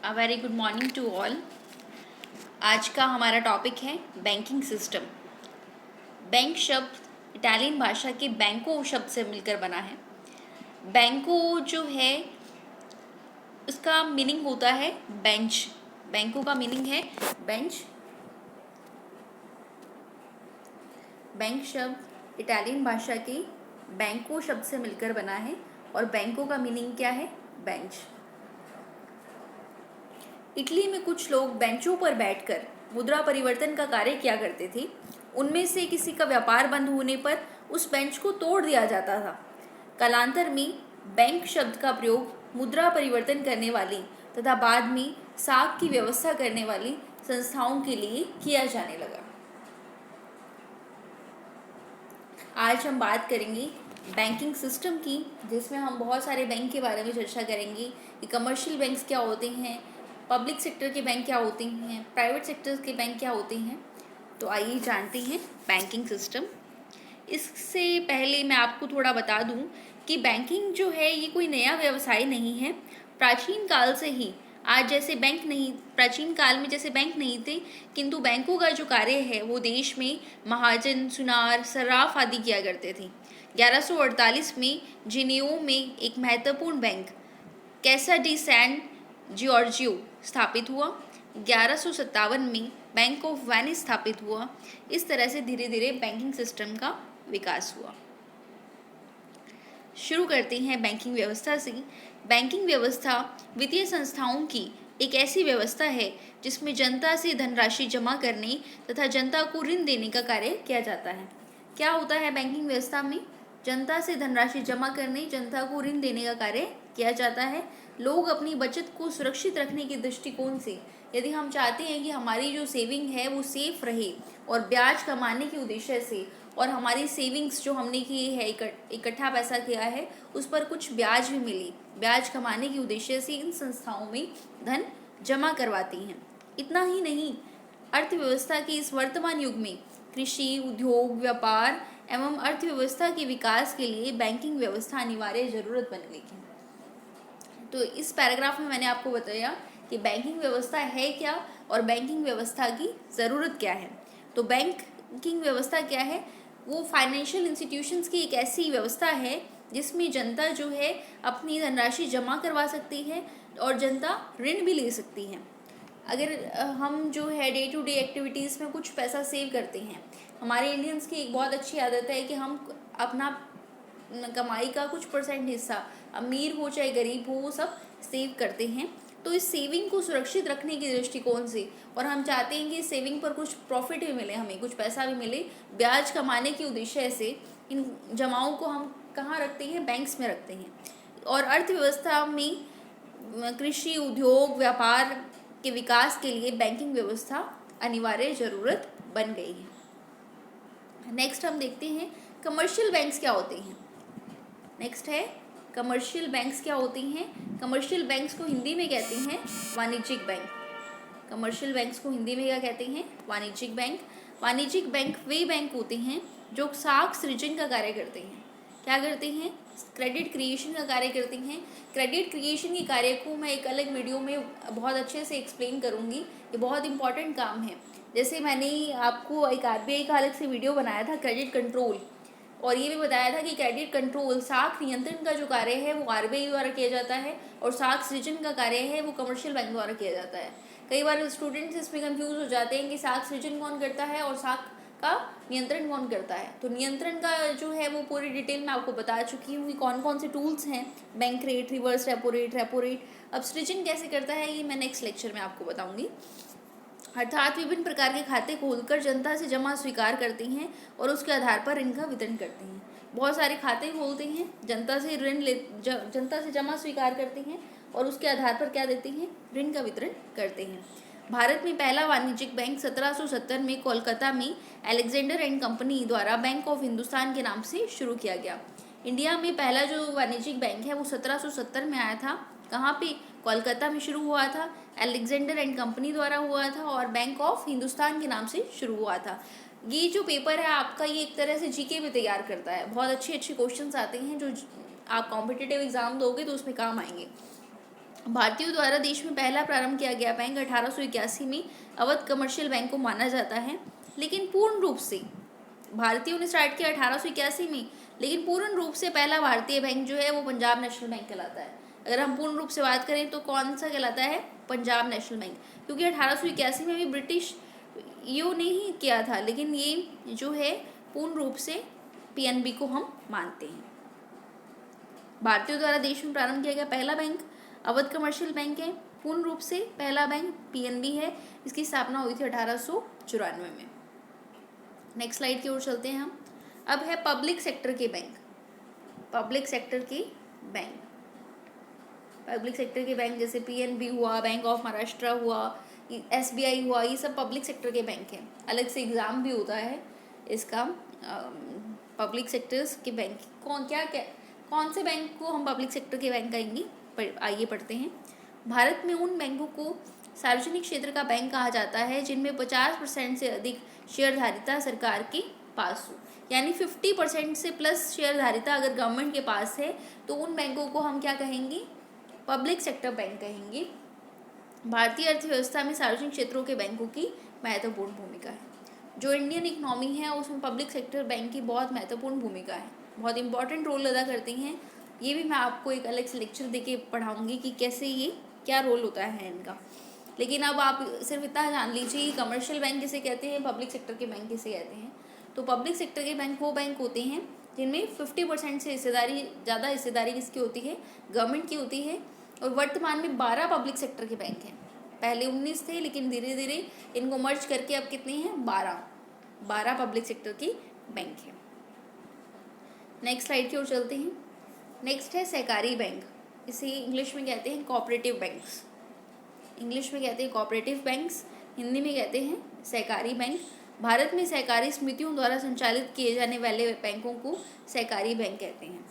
A very good morning to all. आज का हमारा टॉपिक है बैंकिंग सिस्टम। बैंक शब्द इटालियन भाषा के बैंको शब्द से मिलकर बना है। बैंको जो है उसका मीनिंग होता है बेंच। बैंको का मीनिंग है बेंच। बैंक शब्द इटालियन भाषा के बैंको शब्द से मिलकर बना है और बैंको का मीनिंग क्या है? बेंच। इटली में कुछ लोग बेंचों पर बैठकर मुद्रा परिवर्तन का कार्य किया करते थे। उनमें से किसी का व्यापार बंद होने पर उस बेंच को तोड़ दिया जाता था। कालांतर में बैंक शब्द का प्रयोग मुद्रा परिवर्तन करने वाली तथा बाद में साख की व्यवस्था करने वाली संस्थाओं के लिए किया जाने लगा। आज हम बात करेंगे बैंकिंग सिस्टम की, जिसमें हम बहुत सारे बैंक के बारे में चर्चा करेंगे कि कमर्शियल बैंक्स क्या होते हैं, पब्लिक सेक्टर के बैंक क्या होते हैं, प्राइवेट सेक्टर के बैंक क्या होते हैं। तो आइए जानते हैं बैंकिंग सिस्टम। इससे पहले मैं आपको थोड़ा बता दूं कि बैंकिंग जो है ये कोई नया व्यवसाय नहीं है। प्राचीन काल से ही आज जैसे बैंक नहीं, प्राचीन काल में जैसे बैंक नहीं थे, किंतु बैंकों का जो कार्य है वो देश में महाजन, सुनार, सर्राफ आदि किया करते थे। 1148 में जिनेओ में एक महत्वपूर्ण बैंक कैसा डी सैन जियोर्जियो स्थापित हुआ। 1157 में बैंक ऑफ वेनिस स्थापित हुआ। इस तरह से धीरे धीरे बैंकिंग सिस्टम का विकास हुआ। शुरू करते हैं बैंकिंग व्यवस्था से। बैंकिंग व्यवस्था वित्तीय संस्थाओं की एक ऐसी व्यवस्था है जिसमें जनता से धनराशि जमा करने तथा जनता को ऋण देने का कार्य किया जाता है। क्या होता है बैंकिंग व्यवस्था में? जनता से धनराशि जमा करने, जनता को ऋण देने का कार्य किया जाता है। लोग अपनी बचत को सुरक्षित रखने के दृष्टिकोण से, यदि हम चाहते हैं कि हमारी जो सेविंग है वो सेफ रहे और ब्याज कमाने के उद्देश्य से, और हमारी सेविंग्स जो हमने की है, इकट्ठा पैसा किया है, उस पर कुछ ब्याज भी मिले, ब्याज कमाने के उद्देश्य से इन संस्थाओं में धन जमा करवाती हैं। इतना ही नहीं, अर्थव्यवस्था के इस वर्तमान युग में कृषि, उद्योग, व्यापार एवं अर्थव्यवस्था के विकास के लिए बैंकिंग व्यवस्था अनिवार्य जरूरत बन गई है। तो इस पैराग्राफ में मैंने आपको बताया कि बैंकिंग व्यवस्था है क्या और बैंकिंग व्यवस्था की ज़रूरत क्या है। तो बैंकिंग व्यवस्था क्या है? वो फाइनेंशियल इंस्टीट्यूशंस की एक ऐसी व्यवस्था है जिसमें जनता जो है अपनी धनराशि जमा करवा सकती है और जनता ऋण भी ले सकती है। अगर हम जो है डे टू डे एक्टिविटीज़ में कुछ पैसा सेव करते हैं, हमारे इंडियंस की एक बहुत अच्छी आदत है कि हम अपना कमाई का कुछ परसेंट हिस्सा, अमीर हो चाहे गरीब हो, वो सब सेव करते हैं। तो इस सेविंग को सुरक्षित रखने के दृष्टिकोण से, और हम चाहते हैं कि इस सेविंग पर कुछ प्रॉफिट भी मिले, हमें कुछ पैसा भी मिले, ब्याज कमाने के उद्देश्य से इन जमाओं को हम कहाँ रखते हैं? बैंक्स में रखते हैं। और अर्थव्यवस्था में कृषि, उद्योग, व्यापार के विकास के लिए बैंकिंग व्यवस्था अनिवार्य जरूरत बन गई है। नेक्स्ट हम देखते हैं कमर्शियल बैंक्स क्या होते हैं। नेक्स्ट है कमर्शियल बैंक्स क्या होती हैं। कमर्शियल बैंक्स को हिंदी में कहते हैं वाणिज्यिक बैंक। कमर्शियल बैंक्स को हिंदी में क्या कहते हैं? वाणिज्यिक बैंक। वाणिज्यिक बैंक वे बैंक होते हैं जो साख सृजन का कार्य करते हैं। क्या करते हैं? क्रेडिट क्रिएशन का कार्य करते हैं। क्रेडिट क्रिएशन के कार्य को मैं एक अलग वीडियो में बहुत अच्छे से एक्सप्लेन करूँगी। ये बहुत इंपॉर्टेंट काम है। जैसे मैंने आपको एक आरबीआई का अलग से वीडियो बनाया था क्रेडिट कंट्रोल, और ये भी बताया था कि क्रेडिट कंट्रोल, साख नियंत्रण का जो कार्य है वो आरबीआई द्वारा किया जाता है और साख सृजन का कार्य है वो कमर्शियल बैंक द्वारा किया जाता है। कई बार स्टूडेंट्स इसमें कंफ्यूज हो जाते हैं कि साख सृजन कौन करता है और साख का नियंत्रण कौन करता है। तो नियंत्रण का जो है वो पूरी डिटेल में आपको बता चुकी हूँ कि कौन कौन से टूल्स हैं, bank rate, reverse repo rate. अब सृजन कैसे करता है ये मैं नेक्स्ट लेक्चर में आपको बताऊँगी। अर्थात विभिन्न प्रकार के खाते खोलकर जनता से जमा स्वीकार करती हैं और उसके आधार पर ऋण का वितरण करती हैं। बहुत सारे खाते खोलते हैं, जनता से जनता से जमा स्वीकार करते हैं और उसके आधार पर क्या देते हैं? ऋण का वितरण करते हैं। भारत में पहला वाणिज्यिक बैंक 1770 में कोलकाता में अलेक्जेंडर एंड कंपनी द्वारा बैंक ऑफ हिंदुस्तान के नाम से शुरू किया गया। इंडिया में पहला जो वाणिज्यिक बैंक है वो 1770 में आया था। कहाँ पे? कोलकाता में शुरू हुआ था, अलेक्जेंडर एंड कंपनी द्वारा हुआ था और बैंक ऑफ हिंदुस्तान के नाम से शुरू हुआ था। ये जो पेपर है आपका, ये एक तरह से जीके भी तैयार करता है। बहुत अच्छे अच्छे क्वेश्चंस आते हैं जो आप कॉम्पिटिटिव एग्जाम दोगे तो उसमें काम आएंगे। भारतीयों द्वारा देश में पहला प्रारंभ किया गया बैंक 1881 में अवध कमर्शियल बैंक को माना जाता है, लेकिन पूर्ण रूप से भारतीयों ने स्टार्ट किया 1881 में, लेकिन पूर्ण रूप से पहला भारतीय बैंक जो है वो पंजाब नेशनल बैंक कहलाता है। अगर हम पूर्ण रूप से बात करें तो कौन सा कहलाता है? पंजाब नेशनल बैंक, क्योंकि 1881 में भी ब्रिटिश यू ने ही किया था, लेकिन ये जो है पूर्ण रूप से पीएनबी को हम मानते हैं। भारतीयों द्वारा देश में प्रारंभ किया गया पहला बैंक अवध कमर्शियल बैंक है। पूर्ण रूप से पहला बैंक पीएनबी है। इसकी स्थापना हुई थी 1894 में। नेक्स्ट स्लाइड की ओर चलते हैं हम। अब है पब्लिक सेक्टर के बैंक। पब्लिक सेक्टर के बैंक, पब्लिक सेक्टर के बैंक जैसे पीएनबी हुआ, बैंक ऑफ महाराष्ट्र हुआ, एसबीआई हुआ, ये सब पब्लिक सेक्टर के बैंक हैं। अलग से एग्ज़ाम भी होता है इसका। पब्लिक सेक्टर्स के बैंक कौन से बैंक को हम पब्लिक सेक्टर के बैंक कहेंगे? आइए पढ़ते हैं। भारत में उन बैंकों को सार्वजनिक क्षेत्र का बैंक कहा जाता है जिनमें 50% से अधिक शेयरधारिता सरकार के पास हो, यानी 50% से प्लस शेयरधारिता अगर गवर्नमेंट के पास है तो उन बैंकों को हम क्या कहेंगे? पब्लिक सेक्टर बैंक कहेंगे। भारतीय अर्थव्यवस्था में सार्वजनिक क्षेत्रों के बैंकों की महत्वपूर्ण भूमिका है। जो इंडियन इकोनॉमी है उसमें पब्लिक सेक्टर बैंक की बहुत महत्वपूर्ण भूमिका है, बहुत इंपॉर्टेंट रोल अदा करती हैं। ये भी मैं आपको एक अलग से लेक्चर देके पढ़ाऊंगी कि कैसे ये क्या रोल होता है इनका। लेकिन अब आप सिर्फ इतना जान लीजिए कि कमर्शियल बैंक किसे कहते हैं, पब्लिक सेक्टर के बैंक किसे कहते हैं। तो पब्लिक सेक्टर के बैंक वो बैंक होते हैं जिनमें 50% से ज़्यादा हिस्सेदारी किसकी होती है? गवर्नमेंट की होती है। और वर्तमान में 12 पब्लिक सेक्टर के बैंक हैं। पहले 19 थे, लेकिन धीरे धीरे इनको मर्ज करके अब कितने हैं? 12 पब्लिक सेक्टर के बैंक हैं। नेक्स्ट स्लाइड की ओर चलते हैं। नेक्स्ट है सहकारी बैंक। इसे इंग्लिश में कहते हैं कोऑपरेटिव बैंक्स। इंग्लिश में कहते हैं कोऑपरेटिव बैंक्स, हिंदी में कहते हैं सहकारी बैंक। भारत में सहकारी समितियों द्वारा संचालित किए जाने वाले बैंकों को सहकारी बैंक कहते हैं।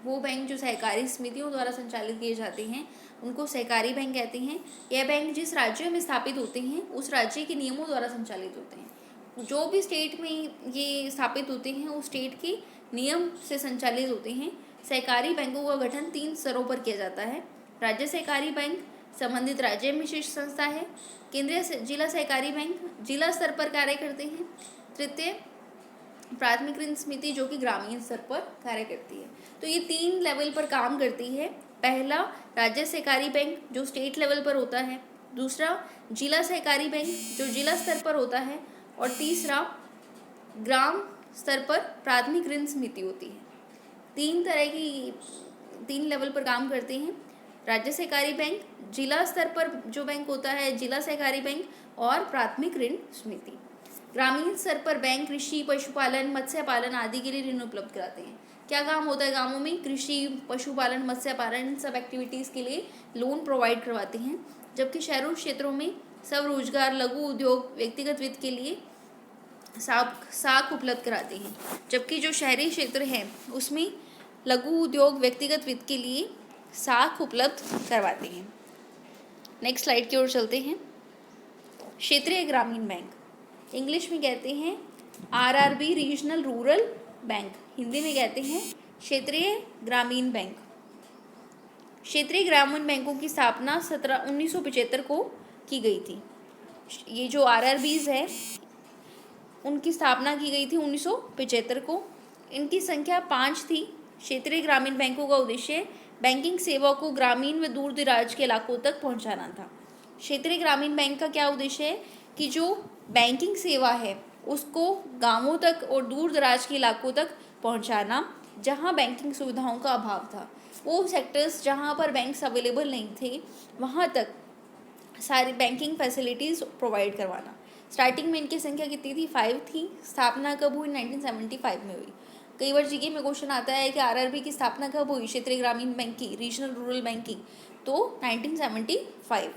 वो बैंक जो सहकारी समितियों द्वारा संचालित किए जाते हैं उनको सहकारी बैंक कहते हैं। यह बैंक जिस राज्य में स्थापित होते हैं उस राज्य के नियमों द्वारा संचालित होते हैं। जो भी स्टेट में ये स्थापित होते हैं उस स्टेट के नियम से संचालित होते हैं। सहकारी बैंकों का गठन 3 स्तरों पर किया जाता है। राज्य सहकारी बैंक संबंधित राज्य में शीर्ष संस्था है। केंद्रीय जिला सहकारी बैंक जिला स्तर पर कार्य करते हैं। तृतीय प्राथमिक ऋण समिति जो कि ग्रामीण स्तर पर कार्य करती है। तो ये 3 लेवल पर काम करती है। पहला राज्य सहकारी बैंक जो स्टेट लेवल पर होता है, दूसरा जिला सहकारी बैंक जो जिला स्तर पर होता है, और तीसरा ग्राम स्तर पर प्राथमिक ऋण समिति होती है। 3 लेवल पर काम करते हैं। राज्य सहकारी बैंक, जिला स्तर पर जो बैंक होता है जिला सहकारी बैंक, और प्राथमिक ऋण समिति। ग्रामीण स्तर पर बैंक कृषि, पशुपालन, मत्स्य पालन आदि के लिए ऋण उपलब्ध कराते हैं। क्या काम होता है गांवों में? कृषि, पशुपालन, मत्स्य पालन, इन सब एक्टिविटीज़ के लिए लोन प्रोवाइड करवाते हैं। जबकि शहरों क्षेत्रों में स्वरोजगार, लघु उद्योग, व्यक्तिगत वित्त के लिए साख उपलब्ध कराते हैं। जबकि जो शहरी क्षेत्र है उसमें लघु उद्योग, व्यक्तिगत वित्त के लिए साख उपलब्ध करवाते हैं। नेक्स्ट स्लाइड की ओर चलते हैं। क्षेत्रीय ग्रामीण बैंक, इंग्लिश में कहते हैं RRB, regional rural bank, Hindi में कहते हैं क्षेत्रीय ग्रामीण बैंक। क्षेत्रीय ग्रामीण बैंकों की स्थापना 1975 को की गई थी। ये जो आरआरबीज है उनकी स्थापना की गई थी 1975 को। इनकी संख्या 5 थी। क्षेत्रीय ग्रामीण बैंकों का उद्देश्य बैंकिंग सेवा को ग्रामीण व दूर दराज के इलाकों तक पहुंचाना था। क्षेत्रीय ग्रामीण बैंक का क्या उद्देश्य है कि जो बैंकिंग सेवा है उसको गांवों तक और दूर दराज के इलाकों तक पहुंचाना जहां बैंकिंग सुविधाओं का अभाव था। वो सेक्टर्स जहां पर बैंक्स अवेलेबल नहीं थे वहां तक सारी बैंकिंग फैसिलिटीज़ प्रोवाइड करवाना। स्टार्टिंग में इनकी संख्या कितनी थी? 5 थी। स्थापना कब हुई? 1975 में हुई। कई बार जीके में क्वेश्चन आता है कि आरआरबी की स्थापना कब हुई? क्षेत्रीय ग्रामीण बैंक की, रीजनल रूरल बैंक की, तो 1975।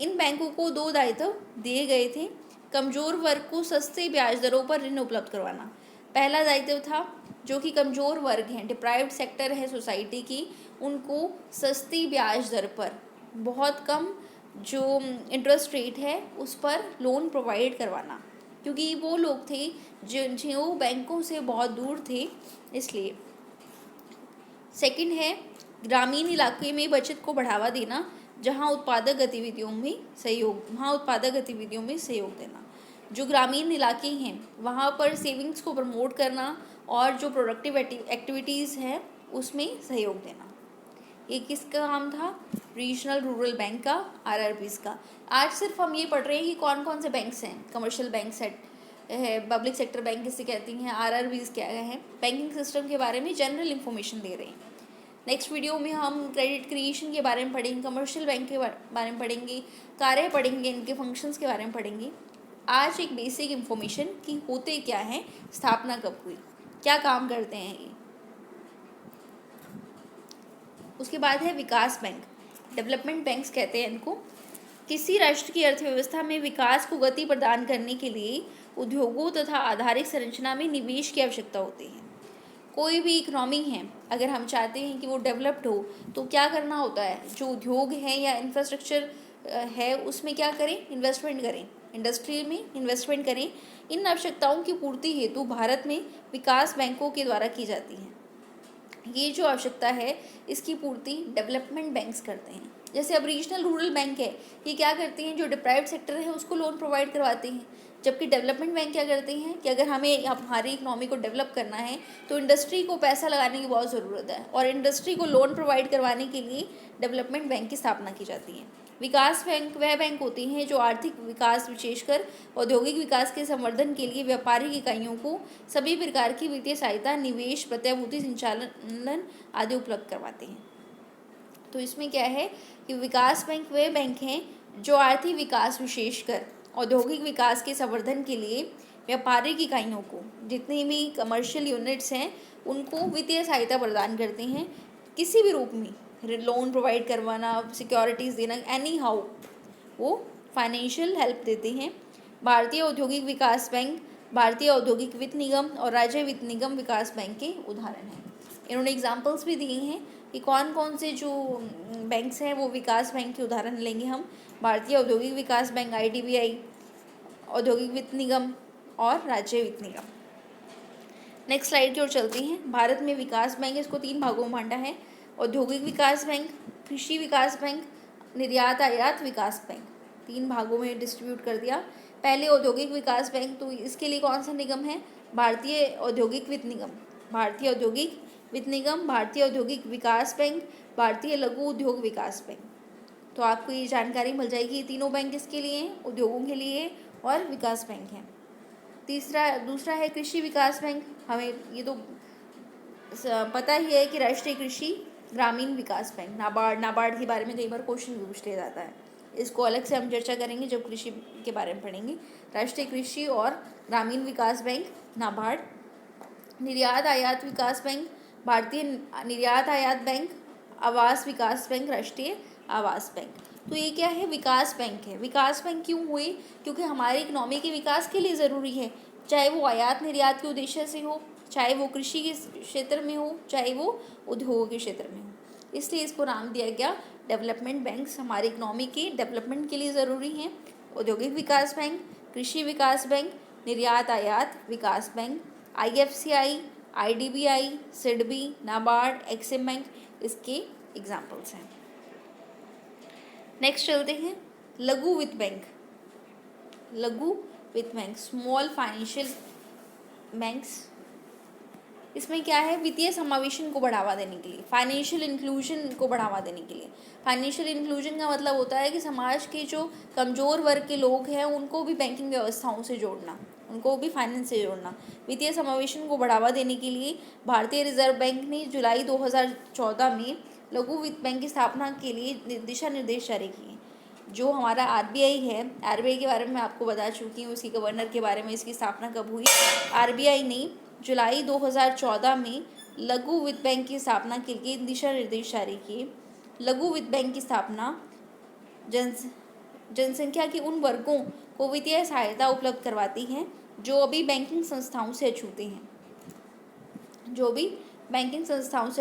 इन बैंकों को 2 दायित्व दिए गए थे। कमज़ोर वर्ग को सस्ते ब्याज दरों पर ऋण उपलब्ध करवाना पहला दायित्व था। जो कि कमज़ोर वर्ग हैं, डिप्राइव्ड सेक्टर है सोसाइटी की, उनको सस्ती ब्याज दर पर, बहुत कम जो इंटरेस्ट रेट है उस पर लोन प्रोवाइड करवाना, क्योंकि वो लोग थे जो बैंकों से बहुत दूर थे, इसलिए। सेकंड है ग्रामीण इलाके में बचत को बढ़ावा देना, वहाँ उत्पादक गतिविधियों में सहयोग देना। जो ग्रामीण इलाके हैं वहाँ पर सेविंग्स को प्रमोट करना और जो प्रोडक्टिव एक्टिविटीज़ हैं उसमें सहयोग देना। ये किसका काम था? रीजनल रूरल बैंक का, RRBs का। आज सिर्फ हम ये पढ़ रहे हैं कि कौन कौन से बैंक्स हैं, कमर्शियल बैंक सेट है, पब्लिक सेक्टर बैंक किसे कहती हैं, RRBs क्या है, बैंकिंग सिस्टम के बारे में जनरल इन्फॉर्मेशन दे रहे हैं। नेक्स्ट वीडियो में हम क्रेडिट क्रिएशन के बारे में पढ़ेंगे, कमर्शियल बैंक के बारे में पढ़ेंगे, कार्य पढ़ेंगे, इनके फंक्शंस के बारे में पढ़ेंगे। आज एक बेसिक इन्फॉर्मेशन कि होते क्या हैं, स्थापना कब हुई, क्या काम करते हैं ये। उसके बाद है विकास बैंक, डेवलपमेंट बैंक्स कहते हैं इनको। किसी राष्ट्र की अर्थव्यवस्था में विकास को गति प्रदान करने के लिए उद्योगों तथा आधारिक संरचना में निवेश की आवश्यकता होती है। कोई भी इकोनॉमी है, अगर हम चाहते हैं कि वो डेवलप्ड हो तो क्या करना होता है, जो उद्योग है या इंफ्रास्ट्रक्चर है उसमें क्या करें, इन्वेस्टमेंट करें, इंडस्ट्री में इन्वेस्टमेंट करें। इन आवश्यकताओं की पूर्ति हेतु भारत में विकास बैंकों के द्वारा की जाती है। ये जो आवश्यकता है इसकी पूर्ति डेवलपमेंट बैंक्स करते हैं। जैसे अब रीजनल रूरल बैंक है, ये क्या करते हैं, जो डिप्राइव्ड सेक्टर है उसको लोन प्रोवाइड करवाते हैं। जबकि डेवलपमेंट बैंक क्या करते हैं कि अगर हमें हमारी इकोनॉमी को डेवलप करना है तो इंडस्ट्री को पैसा लगाने की बहुत ज़रूरत है और इंडस्ट्री को लोन प्रोवाइड करवाने के लिए डेवलपमेंट बैंक की स्थापना की जाती है। विकास बैंक वह बैंक होती हैं जो आर्थिक विकास, विशेषकर औद्योगिक विकास के संवर्धन के लिए व्यापारिक इकाइयों को सभी प्रकार की वित्तीय सहायता, निवेश, प्रत्याभूति, संचालन आदि उपलब्ध करवाते हैं। तो इसमें क्या है कि विकास बैंक वे बैंक हैं जो आर्थिक विकास, विशेषकर औद्योगिक विकास के संवर्धन के लिए व्यापारिक इकाइयों को, जितनी भी कमर्शियल यूनिट्स हैं उनको वित्तीय सहायता प्रदान करते हैं किसी भी रूप में, लोन प्रोवाइड करवाना, सिक्योरिटीज़ देना, एनी हाउ वो फाइनेंशियल हेल्प देते हैं। भारतीय औद्योगिक विकास बैंक, भारतीय औद्योगिक वित्त निगम और राज्य वित्त निगम विकास बैंक के उदाहरण हैं। इन्होंने एग्जाम्पल्स भी दिए हैं कि कौन कौन से जो बैंक्स हैं वो विकास बैंक के उदाहरण लेंगे हम। भारतीय औद्योगिक विकास बैंक, IDBI, औद्योगिक वित्त निगम और राज्य वित्त निगम। नेक्स्ट स्लाइड की ओर चलते हैं। भारत में विकास बैंक, इसको 3 भागों में बांटा है। औद्योगिक विकास बैंक, कृषि विकास बैंक, निर्यात आयात विकास बैंक, 3 भागों में डिस्ट्रीब्यूट कर दिया। पहले औद्योगिक विकास बैंक, तो इसके लिए कौन सा निगम है, भारतीय औद्योगिक वित्त निगम, भारतीय औद्योगिक वित्त निगम, भारतीय औद्योगिक विकास बैंक, भारतीय लघु उद्योग विकास बैंक। तो आपको ये जानकारी मिल जाएगी। ये तीनों बैंक किसके लिए हैं, उद्योगों के लिए और विकास बैंक हैं। दूसरा है कृषि विकास बैंक। हमें ये तो पता ही है कि राष्ट्रीय कृषि ग्रामीण विकास बैंक, नाबार्ड के बारे में कई बार क्वेश्चन भी पूछ लिया जाता है। इसको अलग से हम चर्चा करेंगे जब कृषि के बारे में पढ़ेंगे। राष्ट्रीय कृषि और ग्रामीण विकास बैंक, नाबार्ड। निर्यात आयात विकास बैंक, भारतीय निर्यात आयात बैंक। आवास विकास बैंक, राष्ट्रीय आवास बैंक। तो ये क्या है, विकास बैंक है। विकास बैंक क्यों हुए, क्योंकि हमारी इकोनॉमी के विकास के लिए ज़रूरी है, चाहे वो आयात निर्यात के उद्देश्य से हो, चाहे वो कृषि के क्षेत्र में हो, चाहे वो उद्योग के क्षेत्र में हो। इसलिए इसको नाम दिया गया डेवलपमेंट बैंक्स। हमारी इकोनॉमी के डेवलपमेंट के लिए ज़रूरी हैं। औद्योगिक विकास बैंक, कृषि विकास बैंक, निर्यात आयात विकास bank, IFCI, IDBI, SIDBI, NABARD, EXIM bank इसके एग्जाम्पल्स हैं। नेक्स्ट चलते हैं लघु वित्त बैंक। लघु वित्त बैंक, स्मॉल फाइनेंशियल बैंक्स। इसमें क्या है, वित्तीय समावेशन को बढ़ावा देने के लिए, फाइनेंशियल इंक्लूजन को बढ़ावा देने के लिए। फाइनेंशियल इंक्लूजन का मतलब होता है कि समाज के जो कमज़ोर वर्ग के लोग हैं उनको भी बैंकिंग व्यवस्थाओं से जोड़ना, उनको भी फाइनेंस से जोड़ना। वित्तीय समावेशन को बढ़ावा देने के लिए भारतीय रिजर्व बैंक ने जुलाई 2014 में लघु वित्त बैंक की स्थापना के लिए दिशा निर्देश जारी किए। जो हमारा RBI है, RBI के बारे में मैं आपको बता चुकी हूँ, उसकी गवर्नर के बारे में, इसकी स्थापना कब हुई। RBI ने जुलाई 2014 में लघु वित्त बैंक की स्थापना के लिए दिशा निर्देश जारी किए। लघु वित्त बैंक की स्थापना जनसंख्या के उन वर्गों को वित्तीय सहायता उपलब्ध करवाती है जो अभी बैंकिंग संस्थाओं से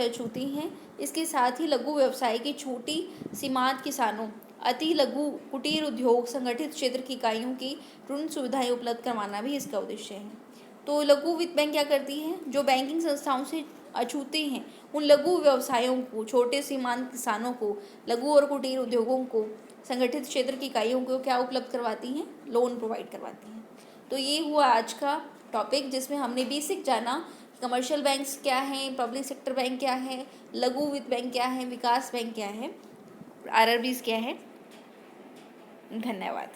अछूते हैं, इसके साथ ही लघु व्यवसाय की छोटी सीमांत किसानों, अति लघु कुटीर उद्योग, संगठित क्षेत्र की इकाइयों की ऋण सुविधाएं उपलब्ध करवाना भी इसका उद्देश्य है। तो लघु वित्त बैंक क्या करती है, जो बैंकिंग संस्थाओं से अछूते हैं उन लघु व्यवसायों को, छोटे सीमांत किसानों को, लघु और कुटीर उद्योगों को, संगठित क्षेत्र की इकाइयों को क्या उपलब्ध करवाती हैं? लोन प्रोवाइड करवाती हैं। तो ये हुआ आज का टॉपिक, जिसमें हमने बेसिक जाना कमर्शियल बैंक्स क्या हैं, पब्लिक सेक्टर बैंक क्या है, लघु वित्त बैंक क्या है, विकास बैंक क्या है, आरआरबीज क्या है। धन्यवाद।